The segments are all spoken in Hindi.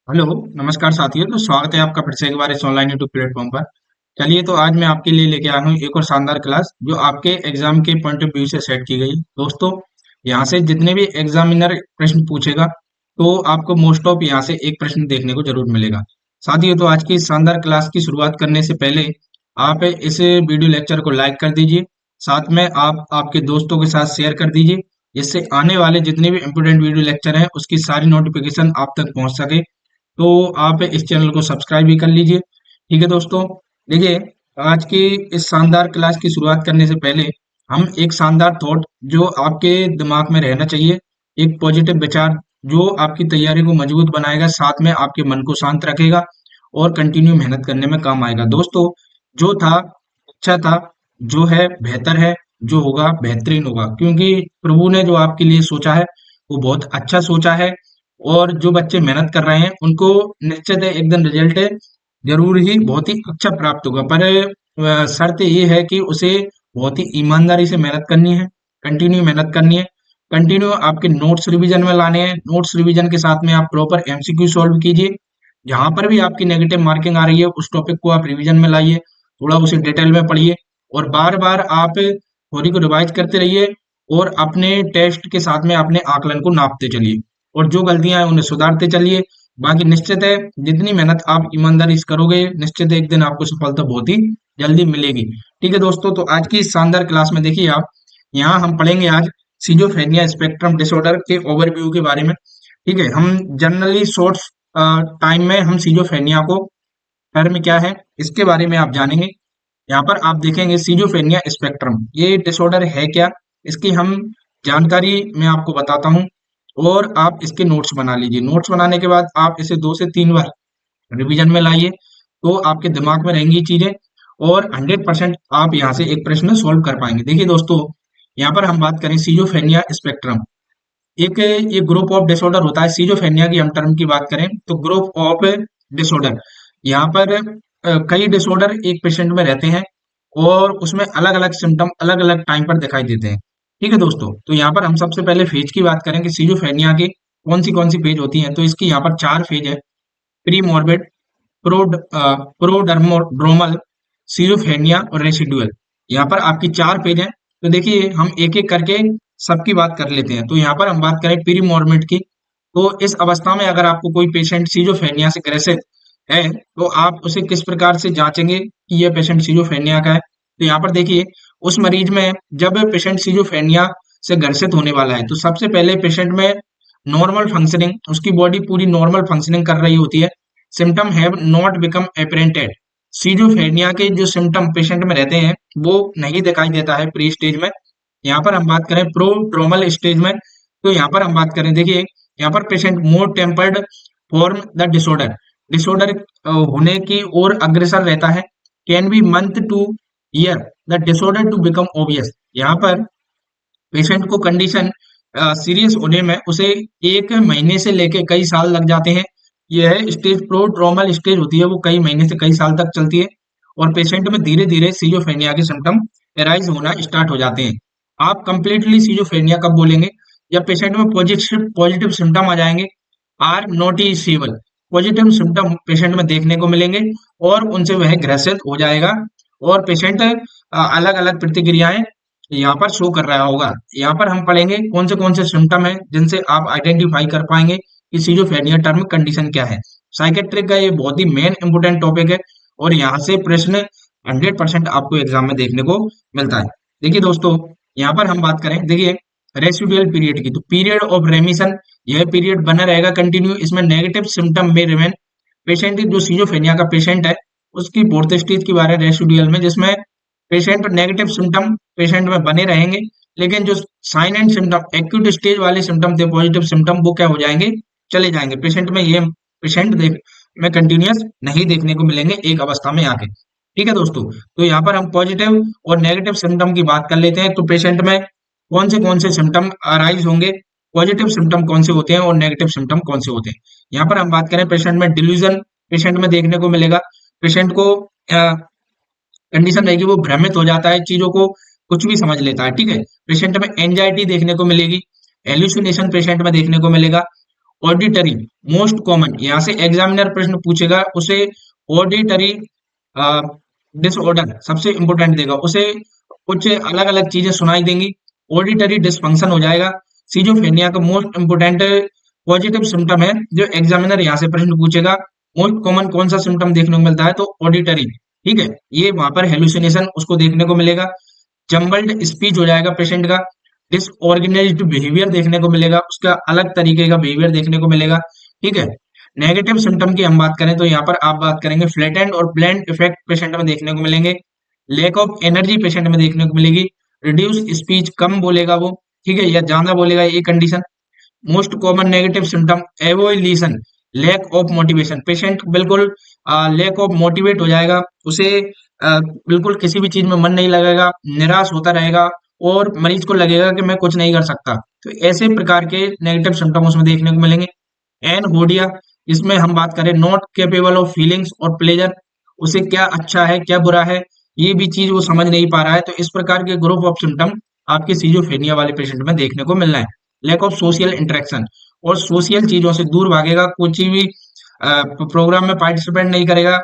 हेलो। नमस्कार साथियों। तो स्वागत है आपका फिर से एक बार इस ऑनलाइन यूट्यूब प्लेटफॉर्म पर। चलिए, तो आज मैं आपके लिए लेके आया हूँ एक और शानदार क्लास जो आपके एग्जाम के पॉइंट ऑफ व्यू से सेट की गई। दोस्तों, यहाँ से जितने भी एग्जामिनर प्रश्न पूछेगा तो आपको मोस्ट ऑफ यहाँ से एक प्रश्न देखने को जरूर मिलेगा। साथियों, तो आज की इस शानदार क्लास की शुरुआत करने से पहले आप इस वीडियो लेक्चर को लाइक कर दीजिए। साथ में आप आपके दोस्तों के साथ शेयर कर दीजिए, जिससे आने वाले जितने भी इम्पोर्टेंट वीडियो लेक्चर हैं उसकी सारी नोटिफिकेशन आप तक पहुंच सके। तो आप इस चैनल को सब्सक्राइब भी कर लीजिए। ठीक है दोस्तों, देखिए, आज की इस शानदार क्लास की शुरुआत करने से पहले हम एक शानदार थॉट जो आपके दिमाग में रहना चाहिए, एक पॉजिटिव विचार जो आपकी तैयारी को मजबूत बनाएगा, साथ में आपके मन को शांत रखेगा और कंटिन्यू मेहनत करने में काम आएगा। दोस्तों, जो था अच्छा था, जो है बेहतर है, जो होगा बेहतरीन होगा, क्योंकि प्रभु ने जो आपके लिए सोचा है वो बहुत अच्छा सोचा है। और जो बच्चे मेहनत कर रहे हैं उनको निश्चित है एक दिन रिजल्ट जरूर ही बहुत ही अच्छा प्राप्त होगा। पर शर्त ये है कि उसे बहुत ही ईमानदारी से मेहनत करनी है, कंटिन्यू मेहनत करनी है, कंटिन्यू आपके नोट्स रिवीजन में लाने हैं। नोट्स रिवीजन के साथ में आप प्रॉपर एमसीक्यू सॉल्व कीजिए। जहां पर भी आपकी नेगेटिव मार्किंग आ रही है उस टॉपिक को आप रिवीजन में लाइए, थोड़ा उसे डिटेल में पढ़िए और बार बार आप थोड़ी को रिवाइज करते रहिए और अपने टेस्ट के साथ में अपने आकलन को नापते चलिए और जो गलतियां हैं उन्हें सुधारते चलिए। बाकी निश्चित है जितनी मेहनत आप ईमानदारी से करोगे, निश्चित है एक दिन आपको सफलता बहुत ही जल्दी मिलेगी। ठीक है दोस्तों, तो आज की इस शानदार क्लास में देखिए आप, यहाँ हम पढ़ेंगे आज सिजोफ्रेनिया स्पेक्ट्रम डिसऑर्डर के ओवरव्यू के बारे में। ठीक है, हम जनरली शॉर्ट टाइम में हम सिजोफ्रेनिया को टर्म क्या है इसके बारे में आप जानेंगे। यहाँ पर आप देखेंगे सिजोफ्रेनिया स्पेक्ट्रम ये डिसऑर्डर है क्या, इसकी हम जानकारी मैं आपको बताता हूँ और आप इसके नोट्स बना लीजिए। नोट्स बनाने के बाद आप इसे 2 से 3 बार रिवीजन में लाइए, तो आपके दिमाग में रहेंगी चीजें और 100% आप यहाँ से एक प्रश्न सोल्व कर पाएंगे। देखिए दोस्तों, यहाँ पर हम बात करें सिजोफ्रेनिया स्पेक्ट्रम, एक ये ग्रुप ऑफ डिसऑर्डर होता है। सिजोफ्रेनिया की हम टर्म की बात करें तो ग्रुप ऑफ डिसऑर्डर, यहाँ पर कई डिसऑर्डर एक पेशेंट में रहते हैं और उसमें अलग अलग सिम्टम अलग अलग टाइम पर दिखाई देते हैं। ठीक है दोस्तों, तो यहाँ पर हम सबसे पहले फेज की बात करें कि सिजोफ्रेनिया के कौन सी फेज होती है। तो इसकी यहाँ पर 4 फेज है: प्री मॉर्बिड, प्रोडर्मोड्रोमल, सिजोफ्रेनिया और रेसिडुअल। यहाँ पर आपकी 4 फेज है। तो देखिए हम एक एक करके सबकी बात कर लेते हैं। तो यहाँ पर हम बात करें प्री मॉर्बिड की, तो इस अवस्था में अगर आपको कोई पेशेंट सिजोफ्रेनिया से ग्रसित है तो आप उसे किस प्रकार से जांचेंगे कि यह पेशेंट सिजोफ्रेनिया का है। तो यहाँ पर देखिए, उस मरीज में जब पेशेंट सिजोफ्रेनिया से ग्रसित होने वाला है तो सबसे पहले पेशेंट में नॉर्मल फंक्शनिंग, उसकी बॉडी पूरी नॉर्मल फंक्शनिंग कर रही होती है। Symptom have not become apparented, schizophrenia के जो सिम्टम पेशेंट में रहते हैं वो नहीं दिखाई देता है प्री स्टेज में। यहाँ पर हम बात करें प्रोड्रोमल स्टेज में, तो यहाँ पर हम बात करें, देखिए यहाँ पर patient more tempered form the disorder, disorder होने की ओर अग्रसर रहता है। Can be month to year the disorder to become obvious, यहाँ पर पेशेंट को कंडीशन सीरियस होने में उसे 1 महीने से लेके कई साल लग जाते हैं। यह स्टेज प्रोड्रोमल स्टेज होती है, वो कई महीने से कई साल तक चलती है और पेशेंट में धीरे धीरे सीजोफ्रेनिया के सिम्टम एराइज होना स्टार्ट हो जाते हैं। आप कंप्लीटली सीजोफ्रेनिया कब बोलेंगे? जब पेशेंट में पॉजिटिव पॉजिटिव सिम्टम आ जाएंगे, are noticeable, positive symptom patient में देखने को मिलेंगे और उनसे वह ग्रसित हो जाएगा और पेशेंट अलग अलग प्रतिक्रियाएं यहाँ पर शो कर रहा होगा। यहाँ पर हम पढ़ेंगे कौन से सिम्टम है जिनसे आप आइडेंटिफाई कर पाएंगे कि सिजोफ्रेनिया टर्म कंडीशन क्या है। साइकेट्रिक का ये बहुत ही मेन इंपोर्टेंट टॉपिक है और यहाँ से प्रश्न 100% आपको एग्जाम में देखने को मिलता है। देखिए दोस्तों, यहाँ पर हम बात करें, देखिए रेसिडुअल पीरियड की, तो पीरियड ऑफ रेमिशन, यह पीरियड बना रहेगा कंटिन्यू। इसमें नेगेटिव सिम्टम में रिमेन, पेशेंट जो सिजोफ्रेनिया का पेशेंट है उसकी फोर्थ स्टेज की बात है रेसिडुअल में, जिसमें पेशेंट नेगेटिव सिम्टम पेशेंट में बने रहेंगे, लेकिन जो sign and symptom acute stage वाले सिम्टम थे, पॉजिटिव सिम्टम, वो क्या हो जाएंगे? चले जाएंगे पेशेंट में। ये पेशेंट देख में कंटिन्यूअस नहीं देखने को मिलेंगे एक अवस्था में आके। ठीक है दोस्तों, तो यहाँ पर हम पॉजिटिव और नेगेटिव सिम्टम की बात कर लेते हैं। तो पेशेंट में कौन से सिम्टम अराइज होंगे, पॉजिटिव सिम्टम कौन से होते हैं और नेगेटिव सिम्टम कौन से होते हैं। यहाँ पर हम बात करें पेशेंट में डिल्यूजन पेशेंट में देखने को मिलेगा। पेशेंट को कंडीशन रहेगी वो भ्रमित हो जाता है, चीजों को कुछ भी समझ लेता है। ठीक है, पेशेंट में एंजाइटी देखने को मिलेगी, एल्यूसिनेशन पेशेंट में देखने को मिलेगा ऑडिटरी मोस्ट कॉमन, यहाँ से एग्जामिनर प्रश्न पूछेगा, उसे ऑडिटरी डिसऑर्डर सबसे इंपॉर्टेंट देगा, उसे कुछ अलग अलग चीजें सुनाई देंगी, ऑडिटरी डिसफंक्शन हो जाएगा। सिजोफ्रेनिया का मोस्ट इंपोर्टेंट पॉजिटिव सिम्टम है जो एग्जामिनर यहाँ से प्रश्न पूछेगा। मोस्ट कॉमन कौन सा सिम्टम देखने को मिलता है, तो ऑडिटरी, ठीक है, ये वहां पर हेलुसिनेशन उसको देखने को मिलेगा। जम्बल्ड स्पीच हो जाएगा पेशेंट का, डिसऑर्गेनाइज्ड बिहेवियर देखने को मिलेगा, उसका अलग तरीके का बिहेवियर देखने को मिलेगा, ठीक है। नेगेटिव सिम्टम की हम बात करें तो यहाँ पर आप बात करेंगे फ्लैटेंड और ब्लैंड इफेक्ट पेशेंट में देखने को मिलेंगे, लैक ऑफ एनर्जी पेशेंट में देखने को मिलेगी, रिड्यूस स्पीच, कम बोलेगा वो, ठीक है, या ज्यादा बोलेगा, ये condition. Most common negative symptom evolution, lack of motivation, patient बिल्कुल लैक ऑफ मोटिवेट हो जाएगा, उसे बिल्कुल किसी भी चीज में मन नहीं लगेगा, निराश होता रहेगा, और मरीज को लगेगा कि मैं कुछ नहीं कर सकता। तो ऐसे प्रकार के नेगेटिव सिम्टम उसमें देखने को मिलेंगे। एन होडिया, इसमें हम बात करें नॉट केपेबल ऑफ फीलिंग्स और प्लेजर, उसे क्या अच्छा है क्या बुरा है ये भी चीज वो समझ नहीं पा रहा है। तो इस प्रकार के ग्रुप ऑफ सिम्टम आपके सीजोफ्रेनिया वाले पेशेंट में देखने को मिलना है। लैक ऑफ सोशल इंटरेक्शन, और सोशल चीजों से दूर भागेगा, कुछ भी प्रोग्राम में पार्टिसिपेट नहीं करेगा,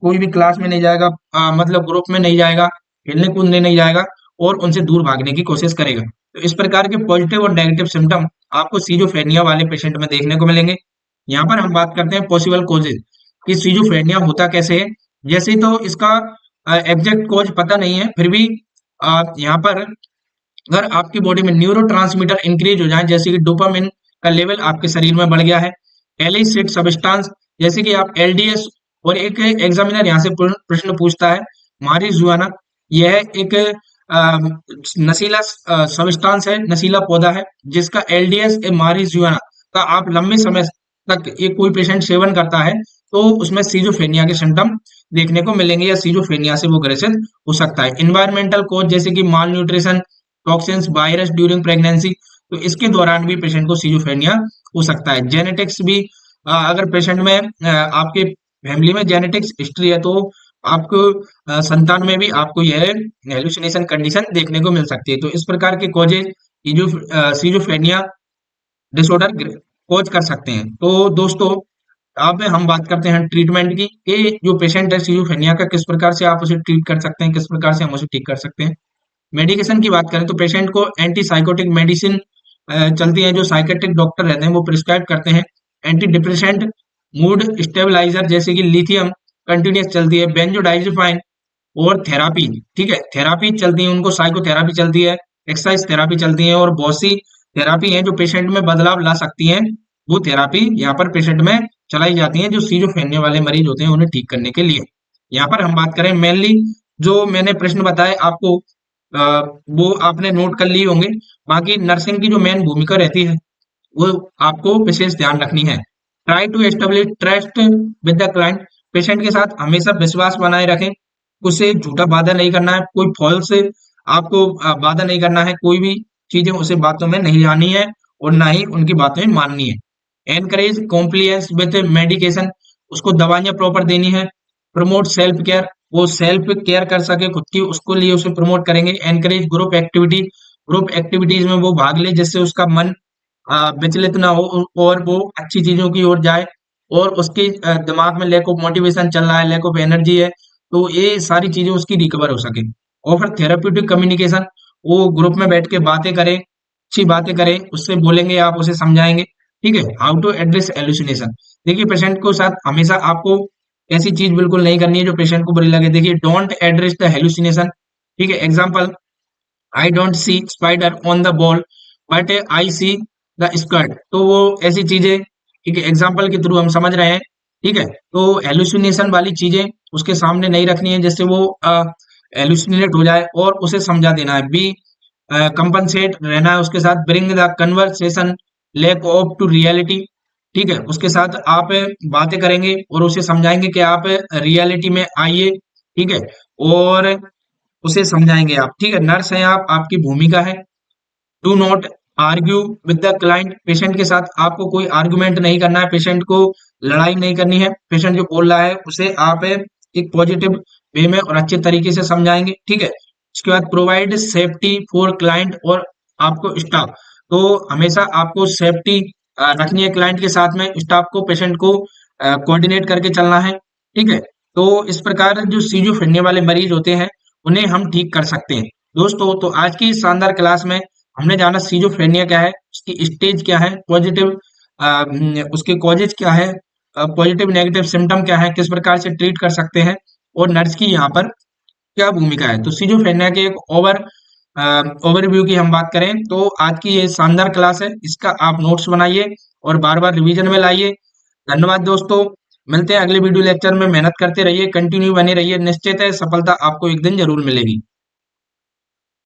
कोई भी क्लास में नहीं जाएगा, मतलब ग्रुप में नहीं जाएगा, खेलने कूदने नहीं जाएगा, और उनसे दूर भागने की कोशिश करेगा। तो इस प्रकार के पॉजिटिव और नेगेटिव सिम्टम आपको सीजोफ्रेनिया वाले पेशेंट में देखने को मिलेंगे। यहाँ पर हम बात करते हैं पॉसिबल कॉजेज कि सीजोफ्रेनिया होता कैसे है। जैसे तो इसका एग्जैक्ट कॉज पता नहीं है, फिर भी यहाँ पर अगर आपकी बॉडी में न्यूरोट्रांसमीटर इंक्रीज हो जाए, जैसे कि डोपामिन का लेवल आपके शरीर में बढ़ गया है, एलिसिट सब्सटेंस जैसे कि आप एलडीएस, और एक एग्जामिनर यहाँ से प्रश्न पूछता है मारिजुआना, यह एक नशीला सब्सटेंस है, नशीला पौधा है, जिसका एलडीएस मारिजुआना का आप लंबे समय तक ये कोई पेशेंट सेवन करता है तो उसमें सीजोफ्रेनिया के सिम्टम देखने को मिलेंगे, या सीजोफ्रेनिया से वो ग्रसित हो सकता है। इन्वायरमेंटल कोज जैसे कि malnutrition, toxins, virus during pregnancy, तो इसके दौरान भी पेशेंट को सीजोफ्रेनिया हो सकता है। जेनेटिक्स भी, अगर पेशेंट में आपके फैमिली में जेनेटिक्स हिस्ट्री है तो आपको संतान में भी आपको यह हेलुसिनेशन कंडीशन देखने को मिल सकती है। तो इस प्रकार के कॉजेज सीजोफ्रेनिया डिसऑर्डर कोज कर सकते हैं। तो दोस्तों अब हम बात करते हैं ट्रीटमेंट की, कि जो पेशेंट है सीजोफ्रेनिया का किस प्रकार से आप उसे ट्रीट कर सकते हैं, किस प्रकार से हम उसे ठीक कर सकते हैं। मेडिकेशन की बात करें तो पेशेंट को एंटी साइकोटिक मेडिसिन चलती है, जो साइकेट्रिक डॉक्टर रहते हैं वो प्रिस्क्राइब करते हैं। एंटी डिप्रेसेंट, मूड स्टेबलाइजर जैसे कि लिथियम कंटिन्यूस चलती है, बेंजोडाइजेपाइन, और थेरापी, ठीक है, थेरापी चलती है, उनको साइकोथेरापी चलती है, एक्सरसाइज थेरापी चलती है, और बहुत सी थेरापी है जो पेशेंट में बदलाव ला सकती हैं, वो थेरापी यहाँ पर पेशेंट में चलाई जाती है, जो सीजोफ्रेनिया वाले मरीज होते हैं उन्हें ठीक करने के लिए। यहाँ पर हम बात करें मेनली, जो मैंने प्रश्न बताए आपको वो आपने नोट कर लिए होंगे। बाकी नर्सिंग की जो मेन भूमिका रहती है वो आपको विशेष ध्यान रखनी है। Try to establish trust with the client, patient के साथ हमेशा विश्वास बनाए रखें, उसे झूठा वादा नहीं करना है, कोई फॉल्स आपको वादा नहीं करना है, कोई भी चीजें उसे बातों में नहीं आनी है और ना ही उनकी बातें माननी है। एनकरेज कॉम्प्लियंस विद मेडिकेशन, उसको दवाइयां प्रॉपर देनी है। प्रमोट सेल्फ केयर, वो सेल्फ केयर कर सके खुद की, उसको लिए उसे प्रमोट करेंगे। Encourage group activity, group activities में वो भाग ले जिससे उसका मन विचलित ना हो और वो अच्छी चीजों की ओर जाए, और उसके दिमाग में लैक ऑफ मोटिवेशन चल रहा है, लैक ऑफ एनर्जी है, तो ये सारी चीजें उसकी रिकवर हो सके। ऑफर थेराप्यूटिक कम्युनिकेशन, वो ग्रुप में बैठ के बातें करें, अच्छी बातें करें, उससे बोलेंगे, आप उसे समझाएंगे, ठीक है। हाउ टू एड्रेस एल्यूसिनेशन, देखिए पेशेंट को साथ हमेशा आपको ऐसी चीज बिल्कुल नहीं करनी है जो पेशेंट को बुरी लगे। देखिए डोंट एड्रेस द हेलुसिनेशन, ठीक है। Example, I don't see spider on the ball but I see the skirt, तो वो ऐसी चीजें, ठीक है, एग्जांपल के थ्रू हम समझ रहे हैं, ठीक है। तो हेलुसिनेशन वाली चीजें उसके सामने नहीं रखनी है जिससे वो हेलुसिनेट हो जाए, और उसे समझा देना है। बी कंपनसेट रहना है उसके साथ। Bring the conversation lack of to reality, ठीक है, उसके साथ आप बातें करेंगे और उसे समझाएंगे कि आप रियलिटी में आइए, ठीक है, और उसे समझाएंगे आप, ठीक है। नर्स हैं आप, आपकी भूमिका है। Do not argue with the client, patient के साथ आपको कोई आर्गुमेंट नहीं करना है, पेशेंट को लड़ाई नहीं करनी है, पेशेंट जो बोल रहा है उसे आप एक पॉजिटिव वे में और अच्छे तरीके से समझाएंगे, ठीक है। उसके बाद प्रोवाइड सेफ्टी फॉर क्लाइंट और आपको स्टाफ, तो हमेशा आपको सेफ्टी रखनी है क्लाइंट के साथ में, स्टाफ को, पेशेंट को कोऑर्डिनेट करके चलना है। ठीक है, तो इस प्रकार जो सीजोफ्रेनिया वाले मरीज होते हैं उन्हें हम ठीक कर सकते हैं। दोस्तों, तो आज की इस शानदार क्लास में हमने जाना सीजोफ्रेनिया क्या है, उसकी स्टेज क्या है, पॉजिटिव उसके कॉजेज क्या है, पॉजिटिव नेगेटिव सिम्टम क्या है, किस प्रकार से ट्रीट कर सकते हैं, और नर्स की यहाँ पर क्या भूमिका है। तो सिजोफ्रेनिया के एक ओवरव्यू की हम बात करें तो आज की ये शानदार क्लास है, इसका आप नोट्स बनाइए और बार बार रिवीजन में लाइए। धन्यवाद दोस्तों, मिलते हैं अगले वीडियो लेक्चर में। मेहनत करते रहिए, कंटिन्यू बने रहिए, निश्चित है सफलता आपको एक दिन जरूर मिलेगी।